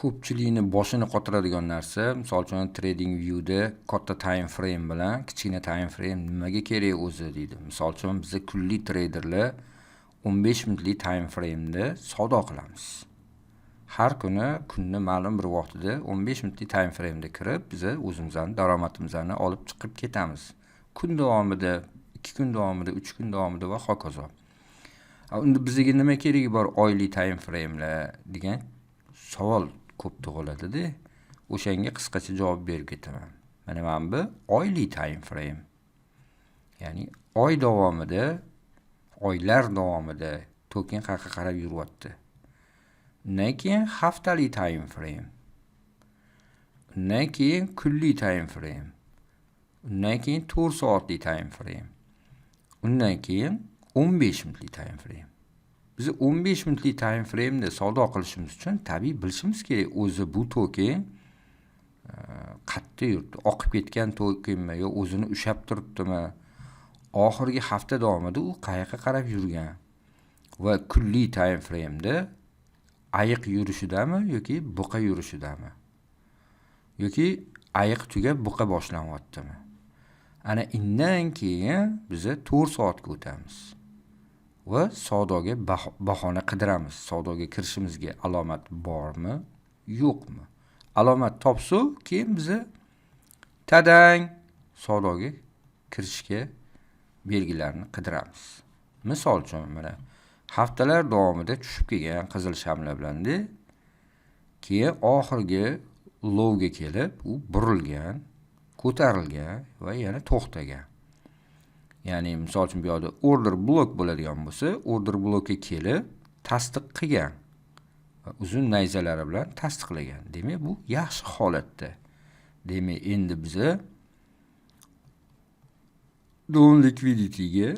ko'pchilikni boshini qotiradigan narsa, misol uchun trading viewda katta time frame bilan kichkina time frame nimaga kerak o'zi deydi. Misol uchun biz kunli traderlar 15 minutlik time frame'da savdo qilamiz. Har kuni kunni ma'lum bir vaqtida 15 minutlik time frame'da kirib, biz o'zimizning daromadimizni olib chiqib ketamiz. Kun davomida, 2 kun davomida, 3 kun davomida va hokazo. Unda bizga nima keragi bor oylik time frame'lar degan savol ko'p tug'iladi-da. O'shanga qisqacha javob berib ketaman. Mana bu oylik time frame. Ya'ni oy davomida, oylar davomida token qayerga qarab yuryapti. Undan keyin haftalik time frame. Undan keyin kunlik time frame. Undan keyin 4 soatlik time frame. Undan keyin 15 minutlik time frame. Biz 15 minutlik time frame'da savdo qilishimiz uchun tabiiy bilishimiz kerak, o'zi bu token qayerda yuribdi, oqib ketgan tokenmi yo o'zini ushab turibdimi? Oxirgi hafta davomida u qayerga qarab yurgan va kunli time frame'da ayiq yurishidami yoki buqa yurishidami? Yoki ayiq tugab buqa boshlanyaptimi? Ana undan keyin biz 4 soatga o'tamiz. Va savdoga bahona qidiramiz. Savdoga kirishimizga alomat bormi, yo'qmi? Alomat topsa, keyin biz tadang savdoga kirishga belgilarni qidiramiz. Misol uchun mana haftalar davomida tushib kelgan qizil shamlar bilanda, keyin oxirgi lowga kelib, u burilgan, ko'tarilgan va yana to'xtagan. Ya'ni misol uchun bu yerda order block bo'ladigan bo'lsa, order blockga kelib tasdiq qilgan va uzun nayzalari bilan tasdiqlagan. Demak, bu yaxshi holatda. Demak, endi biz down liquidity'ga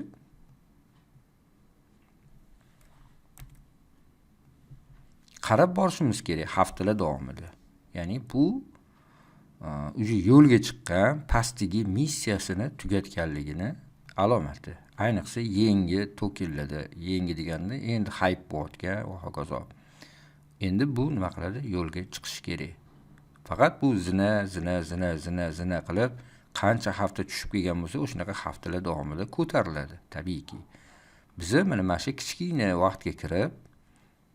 qarab borishimiz kerak haftalar davomida. Ya'ni bu o'zi yo'lga chiqqan pastdagi missiyasini tugatganligini alomati. Ayniqsa yangi tokenlarda, yangi deganda endi hype bo'layotgan va hokazo. Endi bu nima qiladi? Yo'lga chiqish kerak. Faqat bu zina qilib qancha hafta tushib kelgan bo'lsa, o'shanaqa haftalar davomida ko'tariladi, tabiiyki. Biz mana shu kichkina vaqtga kirib,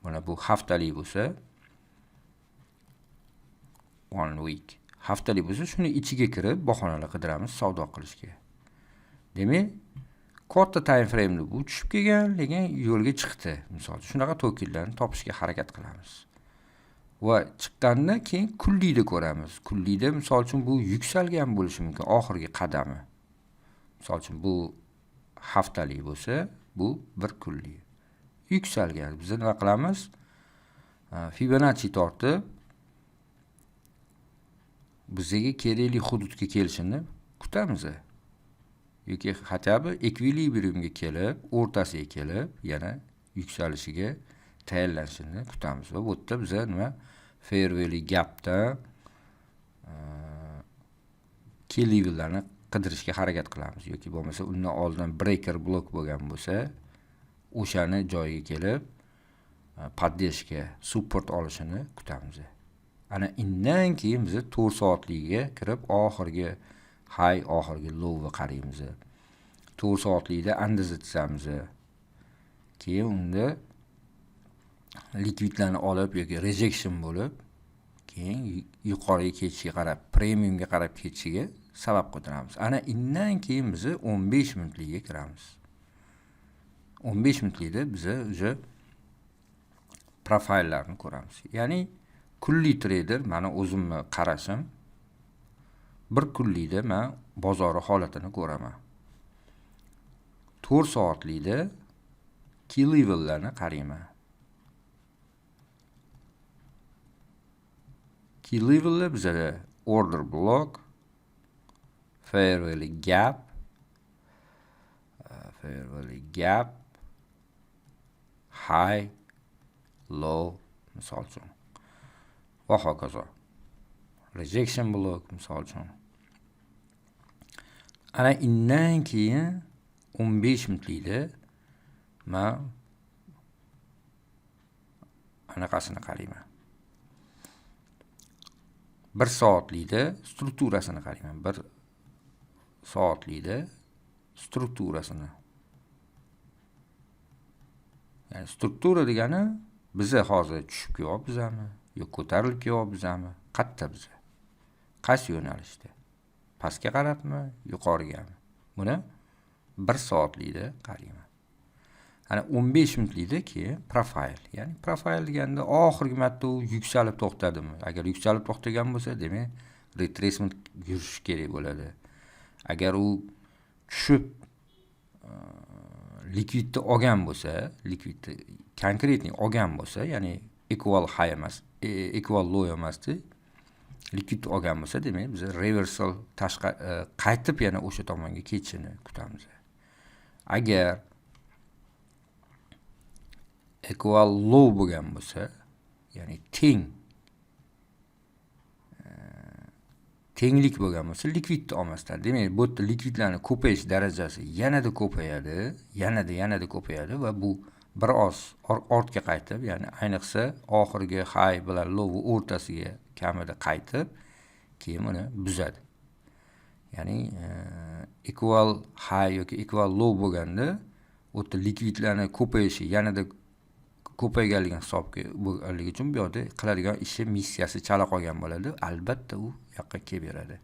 mana bu haftalik bo'lsa, 1 week. Haftalik bo'lsa, shuni ichiga kirib bahonalar qidiramiz savdo qilishga. Demak, katta time frame'da bu tushib kelgan, lekin yo'lga chiqdi. Misol, shunaqa tokenlarni topishga harakat qilamiz. Va chiqqandan keyin kunlikda ko'ramiz. Kunlikda misol uchun bu yuksalgan bo'lishi mumkin oxirgi qadami. Misol uchun bu haftalik bo'lsa, bu bir kunlik. Yuksalgan. Biz nima qilamiz? Fibonacci tortib bizga kerakli hududga kelishini kutamiz. Yoki xatabi ekvilibriumga kelib, o'rtasiga kelib, yana yuksalishiga tayyorlanishini kutamiz. Va bu yerda biz nima fair value gapda key levellarni qidirishga harakat qilamiz. Yoki bo'lmasa undan oldin breaker block bo'lgan bo'lsa, o'shani joyiga kelib поддержка, support olishini kutamiz. Ana undan keyin biz 4 soatligiga kirib oxirgi high, oxirgi low'ga qaraymiz. 4 soatlikda andiz etzamiz. Keyin unda likvidlarni olib yoki rejection bo'lib, keyin yuqoriga ketishiga qarab, premiumga qarab ketishiga sabab qidiramiz. Ana undan keyin biz 15 minutlikka kiramiz. 15 minutlikda biz o'sha profillarni ko'ramiz. Ya'ni kunli trader, mana o'zimni qarashim, bir kunlikda men bozori holatini ko'raman. 4 soatlikda key levellarni qarayman. Key levellar bizda order block, fair value gap, high, low, misol uchun. Va hokazo. Rejection block, misol uchun. Ana undan keyin 15 minutlikda men anaqasini qarayman. 1 soatlikda strukturasini qarayman. 1 soatlikda strukturasini. Yani struktura degani biza hozir tushib kelyapmizmi yo ko'tarilib kelyapmizmi? Qayerda biza? Qaysi yo'nalishda? Pastga qarabmi, yuqorigami? Buni 1 soatlikda qarayman. Hani 15 minutlikda keyin profil. Ya'ni profil deganda oxirgi marta u yuksalib to'xtadimi? Agar yuksalib to'xtagan bo'lsa, demak retracement yurish kerak bo'ladi. Agar u tushib likvidni olgan bo'lsa, likvidni konkretni olgan bo'lsa, ya'ni equal high emas, equal low emasdi, likvidni olgan bo'lsa, demak biz reversal tashqa qaytib yana o'sha tomonga ketishini kutamiz. Agar equal low bo'lgan bo'lsa, ya'ni tenglik bo'lgan bo'lsa, likvidni olmasdan, demak bu likvidlarning ko'payish darajasi yanada ko'payadi, yanada ko'payadi va bu biroz ortga qaytib, ya'ni ayniqsa oxirgi high bilan low o'rtasiga kamida qaytib, keyin uni buzadi. Ya'ni equal high yoki equal low bo'lganda, o'ta likvidlarning ko'payishi yanada ko'payganligini hisobga bo'lganligi uchun bu yerda qiladigan ishi, missiyasi chala qolgan bo'ladi. Albatta u yoqqa kelib beradi.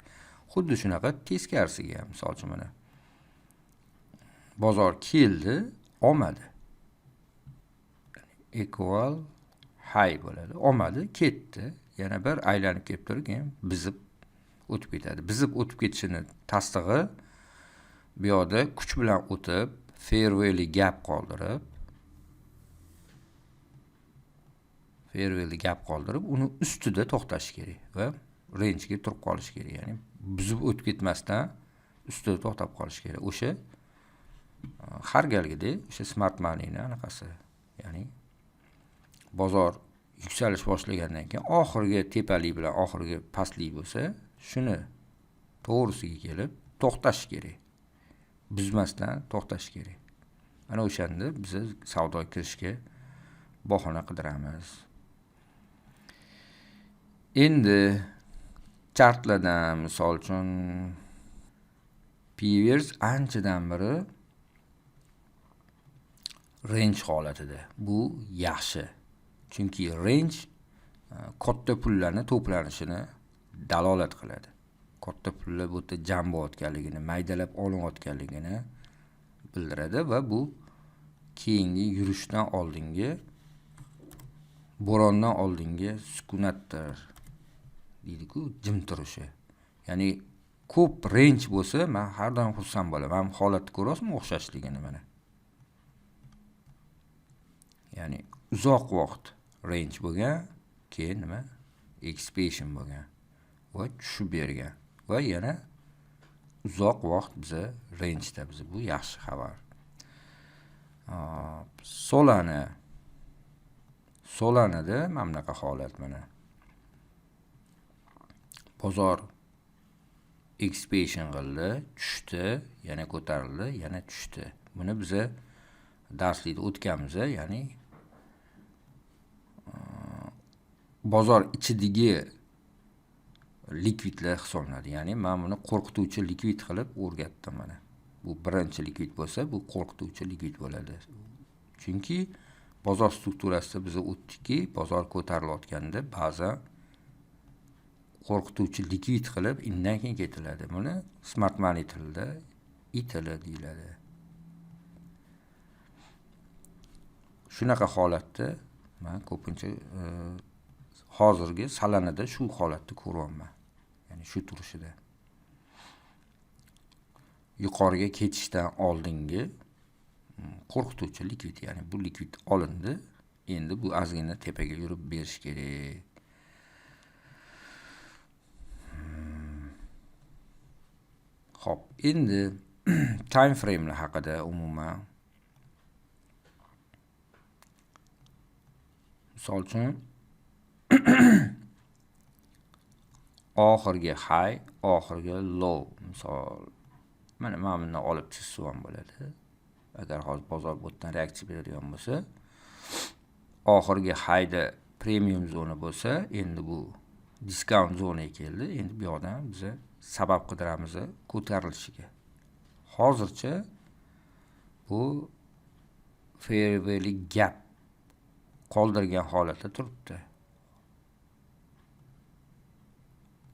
Xuddi shunaqa teskarisiga ham, misol uchun mana bozor keldi, olmadi. Equal high bo'ladi. Olmadi, ketdi. Yana bir aylanib kelib turib, keyin bizib o'tib ketadi. Bizib o'tib ketishini tasdig'i bu yerda kuch bilan o'tib, fairwayli gap qoldirib, uni ustida to'xtash kerak va range'ga turib qolish kerak. Ya'ni buzib o'tib ketmasdan ustida to'xtab qolish kerak. O'sha har galgidek o'sha smart moneyning anaqasi. Ya'ni bozor yuksalish boshlagandan keyin oxirgi tepalik bilan oxirgi pastlik bo'lsa, shuni to'g'risiga kelib to'xtash kerak. Buzmasdan to'xtash kerak. Ana o'shanda biz savdoga kirishga bahona qidiramiz. Endi chartlardan misol uchun Pivers anchadan beri range holatida. Bu yaxshi. Chunki range katta pullarni to'planishini dalolat qiladi. Katta pullar bu yerda jam bo'layotganligini, maydalab olinayotganligini bildiradi va bu keyingi yurishdan oldingi, bo'rondan oldingi sukunatdir. deydi-ku, jim turishi. Ya'ni ko'p range bo'lsa, men har doim xursand bo'laman. Ham holatni ko'rasizmi o'xshashligini mana. Ya'ni uzoq vaqt range bo'lgan, keyin nima? Expansion bo'lgan va tushib bergan va yana uzoq vaqt biza range'da, biz bu yaxshi xabar. Solanada mana bunaqa holat mana. Bozor expansion qildi, tushdi, yana ko'tarildi, yana tushdi. Buni biza darslikda o'tganmiz, ya'ni bozor ichidagi likvidlar hisoblanadi. Ya'ni men buni qo'rqituvchi likvid qilib o'rgatdim mana. Bu birinchi likvid bo'lsa, bu qo'rqituvchi likvid bo'ladi. Chunki bozor strukturasida biz o'tdikki, bozor ko'tarilayotganda ba'zan qo'rqituvchi likvid qilib, undan keyin ketiladi. Buni smart money tilida ETL deyiladi. Shunaqa holatda men ko'pincha hozirgi Solanada shu holatni ko'ryapman. Ya'ni shu turishida. Yuqoriga ketishdan oldingi qo'rqituvchi likvid, ya'ni bu likvid olindi, endi bu ozgina tepaga yurib berish kerak. Xo'p, endi time frame'lar haqida umuman misol uchun oxirgi high, oxirgi low, misol mana bundan olib chiqsa ham bo'ladi. Agar hozir bozor bu yerdan reaksiya beradigan bo'lsa, oxirgi highda premium zona bo'lsa, endi bu diskount zonaga keldi. Endi bu yoqdan biz sabab qidiramiz ko'tarilishiga. Hozircha bu fairway'li gap qoldirgan holatda turibdi.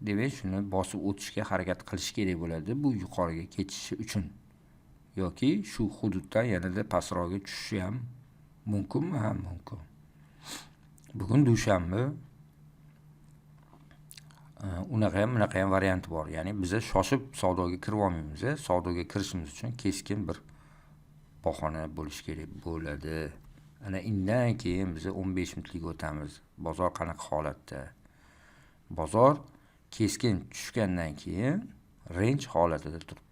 Demak, shuni bosib o'tishga harakat qilish kerak bo'ladi bu yuqoriga ketishi uchun. Yoki shu hududdan yanada pastroqga tushishi ham mumkinmi? Ham mumkin. Bugun dushanba. Unaqa ham varianti bor. Ya'ni biz shoshib savdoga kirib olmaymiz. Savdoga kirishimiz uchun keskin bir bahona bo'lish kerak bo'ladi. Ana undan keyin biz 15 minutlik o'tamiz. Bozor qanaqa holatda? Bozor keskin tushgandan keyin range holatida turibdi.